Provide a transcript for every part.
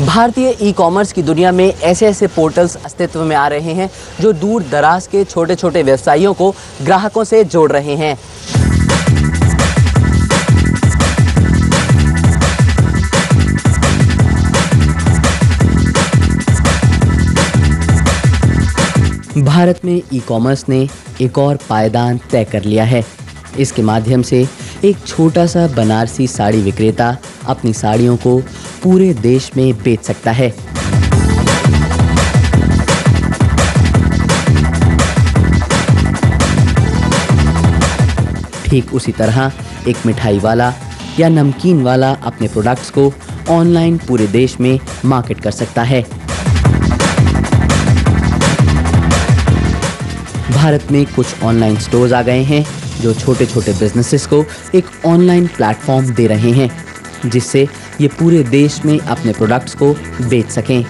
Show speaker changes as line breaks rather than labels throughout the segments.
भारतीय e commerce की दुनिया में ऐसे ऐसे पोर्टल्स अस्तित्व में आ रहे हैं जो दूर दराज के छोटे छोटे व्यवसायियों को ग्राहकों से जोड़ रहे हैं। भारत में ई कॉमर्स ने एक और पायदान तय कर लिया है। इसके माध्यम से एक छोटा सा बनारसी साड़ी विक्रेता अपनी साड़ियों को पूरे देश में बेच सकता है। ठीक उसी तरह एक मिठाई वाला या नमकीन वाला अपने प्रोडक्ट्स को ऑनलाइन पूरे देश में मार्केट कर सकता है। भारत में कुछ ऑनलाइन स्टोर्स आ गए हैं जो छोटे छोटे बिजनेसेस को एक ऑनलाइन प्लेटफॉर्म दे रहे हैं जिससे ये पूरे देश में अपने प्रोडक्ट्स को बेच सकें।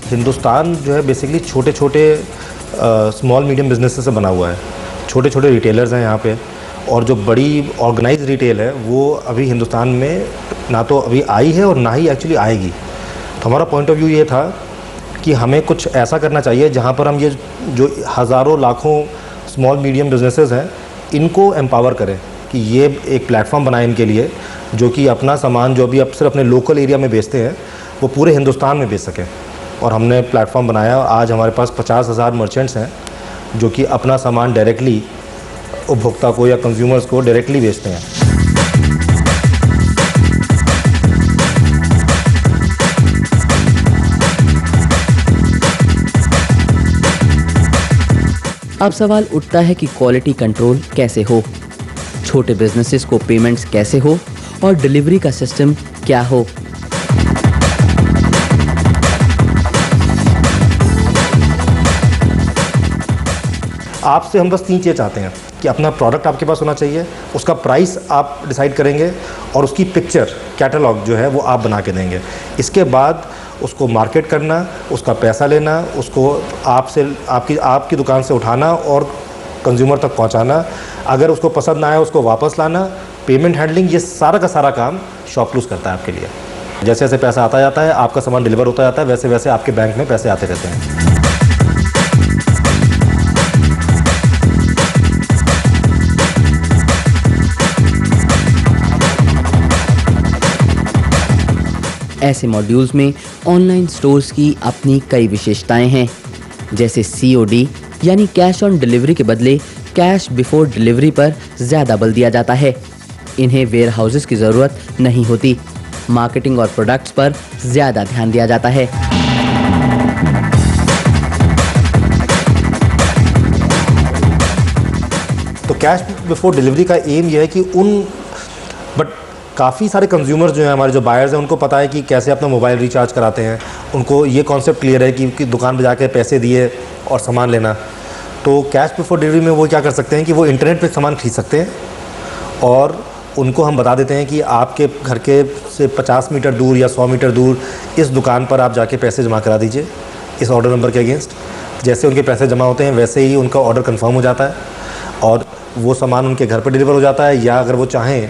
हिंदुस्तान जो है बेसिकली छोटे छोटे स्मॉल मीडियम बिजनेसेस से बना हुआ है। छोटे छोटे रिटेलर्स हैं यहाँ पे, और जो बड़ी ऑर्गेनाइज्ड रिटेल है वो अभी हिंदुस्तान में ना तो अभी आई है और ना ही एक्चुअली आएगी। तो हमारा पॉइंट ऑफ व्यू ये था कि हमें कुछ ऐसा करना चाहिए जहाँ पर हम ये जो हज़ारों लाखों स्मॉल मीडियम बिजनेसेस हैं इनको एम्पावर करें, कि ये एक प्लेटफॉर्म बनाए इनके लिए जो कि अपना सामान जो भी अब सिर्फ अपने लोकल एरिया में बेचते हैं वो पूरे हिंदुस्तान में बेच सकें। और हमने प्लेटफॉर्म बनाया। आज हमारे पास 50,000 मर्चेंट्स हैं जो कि अपना सामान डायरेक्टली उपभोक्ता को या कंज्यूमर्स को डायरेक्टली बेचते हैं।
अब सवाल उठता है कि क्वालिटी कंट्रोल कैसे हो, छोटे बिजनेसेस को पेमेंट्स कैसे हो और डिलीवरी का सिस्टम क्या हो।
आपसे हम बस 3 चीज़ चाहते हैं कि अपना प्रोडक्ट आपके पास होना चाहिए, उसका प्राइस आप डिसाइड करेंगे और उसकी पिक्चर कैटलॉग जो है वो आप बना के देंगे। इसके बाद उसको मार्केट करना, उसका पैसा लेना, उसको आपसे आपकी दुकान से उठाना और कंज्यूमर तक पहुंचाना। अगर उसको पसंद ना आए उसको वापस लाना, पेमेंट हैंडलिंग, ये सारा का सारा काम शॉपक्लूज करता है आपके लिए। जैसे जैसे पैसा आता जाता है, आपका सामान डिलीवर होता जाता है, वैसे वैसे आपके बैंक में पैसे आते रहते हैं।
ऐसे मॉड्यूल्स में ऑनलाइन स्टोर्स की अपनी कई विशेषताएं हैं, जैसे COD यानी कैश ऑन डिलीवरी के बदले कैश बिफोर डिलीवरी पर ज़्यादा बल दिया जाता है। इन्हें वेयर हाउसेस की ज़रूरत नहीं होती। मार्केटिंग और प्रोडक्ट्स पर ज़्यादा ध्यान दिया जाता है।
तो कैश बिफोर डिलीवरी का एम यह है कि काफ़ी सारे कंज्यूमर्स जो हैं, हमारे जो बायर्स हैं, उनको पता है कि कैसे अपना मोबाइल रिचार्ज कराते हैं। उनको ये कॉन्सेप्ट क्लियर है कि दुकान पर जाके पैसे दिए और सामान लेना। तो कैश बिफोर डिलीवरी में वो क्या कर सकते हैं कि वो इंटरनेट पे सामान खरीद सकते हैं और उनको हम बता देते हैं कि आपके घर के से 50 मीटर दूर या 100 मीटर दूर इस दुकान पर आप जाके पैसे जमा करा दीजिए इस ऑर्डर नंबर के अगेंस्ट। जैसे उनके पैसे जमा होते हैं वैसे ही उनका ऑर्डर कंफर्म हो जाता है और वो सामान उनके घर पर डिलीवर हो जाता है, या अगर वो चाहें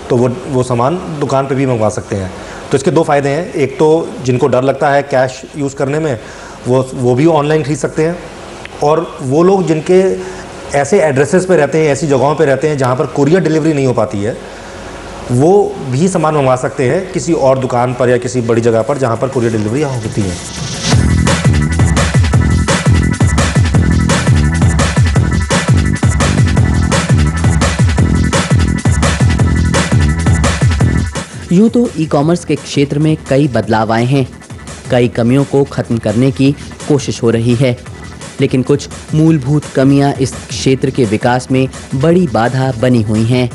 तो वो सामान दुकान पे भी मंगवा सकते हैं। तो इसके 2 फ़ायदे हैं। एक तो जिनको डर लगता है कैश यूज़ करने में, वो भी ऑनलाइन खरीद सकते हैं, और वो लोग जिनके ऐसे एड्रेसेस पे रहते हैं, ऐसी जगहों पे रहते हैं जहाँ पर कुरियर डिलीवरी नहीं हो पाती है, वो भी सामान मंगवा सकते हैं किसी और दुकान पर या किसी बड़ी जगह पर जहाँ पर कुरियर डिलीवरी होती है।
यूँ तो ई कॉमर्स के क्षेत्र में कई बदलाव आए हैं, कई कमियों को खत्म करने की कोशिश हो रही है, लेकिन कुछ मूलभूत कमियां इस क्षेत्र के विकास में बड़ी बाधा बनी हुई हैं।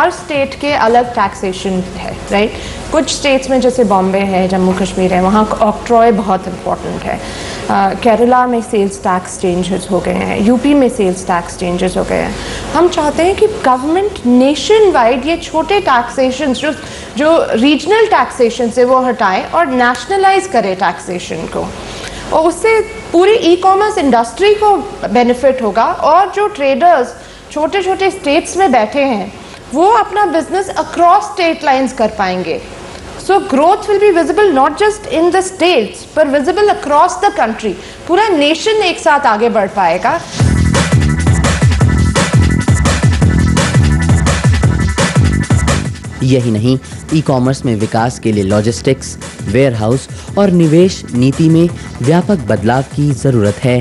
हर स्टेट के अलग टैक्सेशन है, राइट। कुछ स्टेट्स में जैसे बॉम्बे है, जम्मू कश्मीर है, वहाँ ऑक्ट्रॉय बहुत इम्पॉर्टेंट है। केरला में सेल्स टैक्स चेंजेस हो गए हैं, यूपी में सेल्स टैक्स चेंजेस हो गए हैं। हम चाहते हैं कि गवर्नमेंट नेशन वाइड ये छोटे टैक्सेशन जो रीजनल टैक्सेशन से वो हटाए और नेशनलाइज करे टैक्सेशन को, और उससे पूरी ई कॉमर्स इंडस्ट्री को बेनिफिट होगा, और जो ट्रेडर्स छोटे छोटे स्टेट्स में बैठे हैं वो अपना बिजनेस अक्रॉस स्टेट लाइंस कर पाएंगे। So growth will be visible not just in the states पर विजिबल अक्रॉस द कंट्री। पूरा नेशन एक साथ आगे बढ़ पाएगा।
यही नहीं, ई कॉमर्स में विकास के लिए लॉजिस्टिक्स, वेयरहाउस और निवेश नीति में व्यापक बदलाव की जरूरत है।